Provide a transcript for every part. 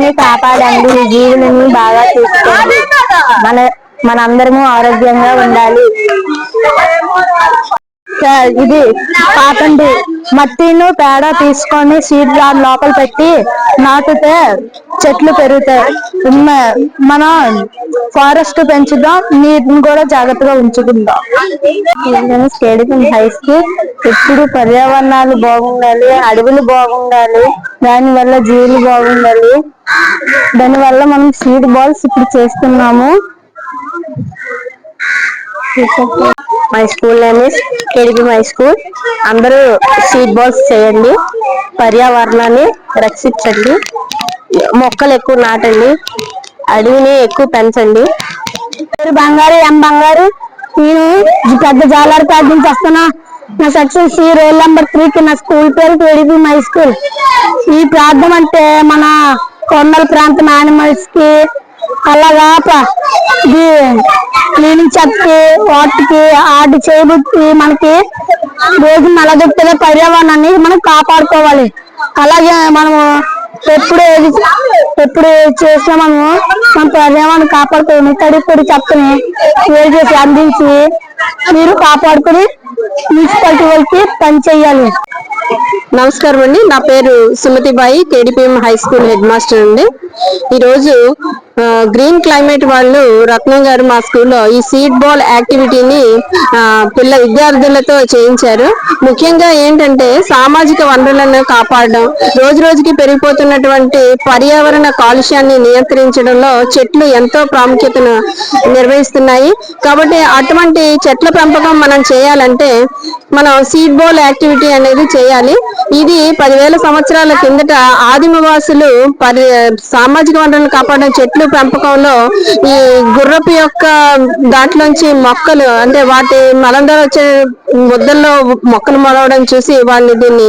పర్యావరణాన్ని కాపాడండి, జీవులని బాగా చూసుకోండి. మనందరము ఆరోగ్యంగా ఉండాలి. ఇది పాతండి, మట్టిను పేడ తీసుకొని సీడ్ దాని లోపల పెట్టి నాటితే చెట్లు పెరుగుతాయి. మనం ఫారెస్ట్ పెంచుదాం, నీటిని కూడా జాగ్రత్తగా ఉంచుకుందాం. కేడిపి హై స్కూల్ ఎప్పుడు పర్యావరణాలు బాగుండాలి, అడవులు బాగుండాలి, దాని వల్ల జీవులు బాగుండాలి. దాని వల్ల మనం సీడ్ బాల్స్ ఇప్పుడు చేస్తున్నాము. My school name is కేడిపి my school. అందరూ సీడ్ బాల్స్ చేయండి, పర్యావరణాన్ని రక్షించండి, మొక్కలు ఎక్కువ నాటండి, అడవిని ఎక్కువ పెంచండి. బంగారు బంగారు నేను పెద్ద జాలారిపేట నుంచి వస్తున్నా. నా సక్సెస్ రోల్ నెంబర్ 3 నా స్కూల్ పేరు కేడిపి మై స్కూల్. ఈ ప్రార్థన అంటే మన కొండల ప్రాంతం యానిమల్స్ కి అలాగా క్లీనింగ్ చెప్పి వాటికి ఆడి చేయబుట్టి మనకి రోజు నలగొట్టగా పర్యావరణాన్ని మనం కాపాడుకోవాలి. అలాగే మనము ఎప్పుడు చేసినా మనము మన పర్యావరణాన్ని కాపాడుకోవాలి. తడి పొడి చెత్తని వేరు చేసి అందించి మీరు కాపాడుకుని మున్సిపాలిటీ వాళ్ళకి పని చెయ్యాలి. నమస్కారం అండి, నా పేరు Sumathibai, KDPM high school head master అండి. ఈరోజు గ్రీన్ క్లైమేట్ వాళ్ళు రత్నం గారు మా స్కూల్లో ఈ సీడ్ బాల్ యాక్టివిటీని విద్యార్థులతో చేయించారు. ముఖ్యంగా ఏంటంటే సామాజిక వనరులను కాపాడడం, రోజు రోజుకి పెరిగిపోతున్నటువంటి పర్యావరణ కాలుష్యాన్ని నియంత్రించడంలో చెట్లు ఎంతో ప్రాముఖ్యతను నిర్వహిస్తున్నాయి. కాబట్టి అటువంటి చెట్ల పెంపకం మనం చేయాలంటే మనం సీడ్ బాల్ యాక్టివిటీ అనేది చేయాలి. ఇది 10,000 సంవత్సరాల కిందట ఆదిమవాసులు సామాజిక వనరులను కాపాడడం చెట్లు పెంపకంలో ఈ గుర్రపు యొక్క దాంట్లోంచి మొక్కలు అంటే వాటి మలం ద్వారా వచ్చే ముద్దల్లో మొక్కలు మొలవడం చూసి వాళ్ళు దీన్ని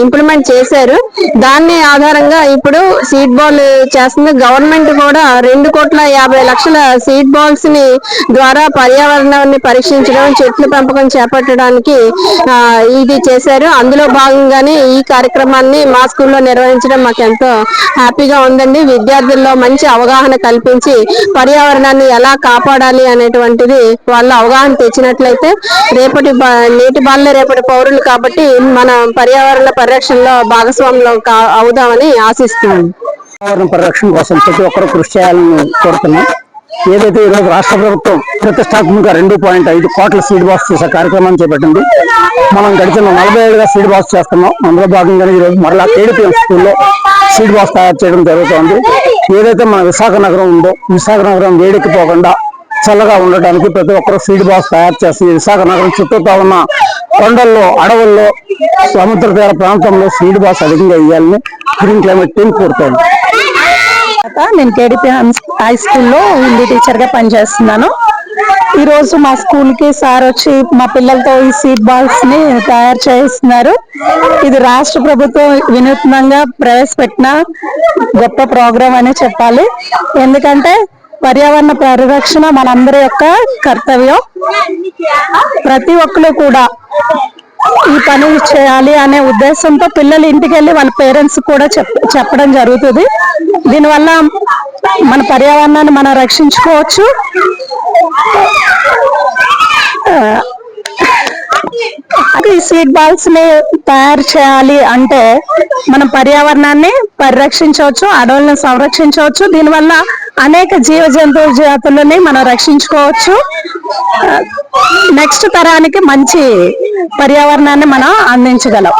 ఇంప్లిమెంట్ చేశారు. దాన్ని ఆధారంగా ఇప్పుడు సీడ్ బాల్ చేస్తుంది. గవర్నమెంట్ కూడా 2,50,00,000 సీడ్ బాల్స్ ని ద్వారా పర్యావరణాన్ని పరీక్షించడం, చెట్లు పెంపకం చేపట్టడానికి ఇది చేశారు. అందులో భాగంగానే ఈ కార్యక్రమాన్ని మా స్కూల్లో నిర్వహించడం మాకు ఎంతో హ్యాపీగా ఉందండి. విద్యార్థుల్లో మంచి అవగాహన కల్పించి పర్యావరణాన్ని ఎలా కాపాడాలి అనేటువంటిది వాళ్ళ అవగాహన తెచ్చినట్లయితే నేటి బాలలే రేపటి పౌరులు కాబట్టి మన పర్యావరణ పరిరక్షణలో భాగస్వాములు అవుదామని ఆశిస్తున్నాను. పర్యావరణ పరిరక్షణ కోసం ప్రతి ఒక్కరూ కృషి చేయాలని కోరుతున్నాం. ఏదైతే ఈరోజు రాష్ట్ర ప్రభుత్వం ప్రతిష్టాత్మక 2.5 కోట్ల సీడ్ బాక్స్ చేసే కార్యక్రమాన్ని చేపట్టింది. మనం గడిచిన 40 ఏళ్ళుగా సీడ్ బాక్స్ చేస్తున్నాం. అందులో భాగంగానే ఈరోజు మరలా కేడిపిఎం స్కూల్లో సీడ్ బాక్స్ తయారు చేయడం జరుగుతుంది. ఏదైతే మన విశాఖ నగరం ఉందో, విశాఖ నగరం వేడెక్కిపోకుండా చల్లగా ఉండటానికి ప్రతి ఒక్కరూ సీడ్ బాక్స్ తయారు చేసి విశాఖ నగరం చుట్టూతా ఉన్న కొండల్లో, అడవుల్లో, సముద్ర తీర ప్రాంతంలో సీడ్ బాక్స్ అధికంగా వేయాలని గ్రీన్ క్లైమేట్ టీం కోరుతాను. నేను కేడిపి హై స్కూల్లో హిందీ టీచర్ గా పనిచేస్తున్నాను. ఈ రోజు మా స్కూల్ కి సార్ వచ్చి మా పిల్లలతో ఈ సీడ్ బాల్స్ ని తయారు చేస్తున్నారు. ఇది రాష్ట్ర ప్రభుత్వం వినూత్నంగా ప్రవేశపెట్టిన గొప్ప ప్రోగ్రాం అనే చెప్పాలి. ఎందుకంటే పర్యావరణ పరిరక్షణ మనందరి యొక్క కర్తవ్యం. ప్రతి ఒక్కరు కూడా ఈ పని చేయాలి అనే ఉద్దేశంతో పిల్లలు ఇంటికి వెళ్ళి వాళ్ళ పేరెంట్స్ కూడా చెప్పడం జరుగుతుంది. దీనివల్ల మన పర్యావరణాన్ని మనం రక్షించుకోవచ్చు. ఈ సీడ్ బాల్స్ ని తయారు చేయాలి అంటే మనం పర్యావరణాన్ని పరిరక్షించవచ్చు, అడవులను సంరక్షించవచ్చు. దీనివల్ల అనేక జంతువు జాతులని మనం రక్షించుకోవచ్చు. నెక్స్ట్ తరానికి మంచి పర్యావరణాన్ని మనం అందించగలం.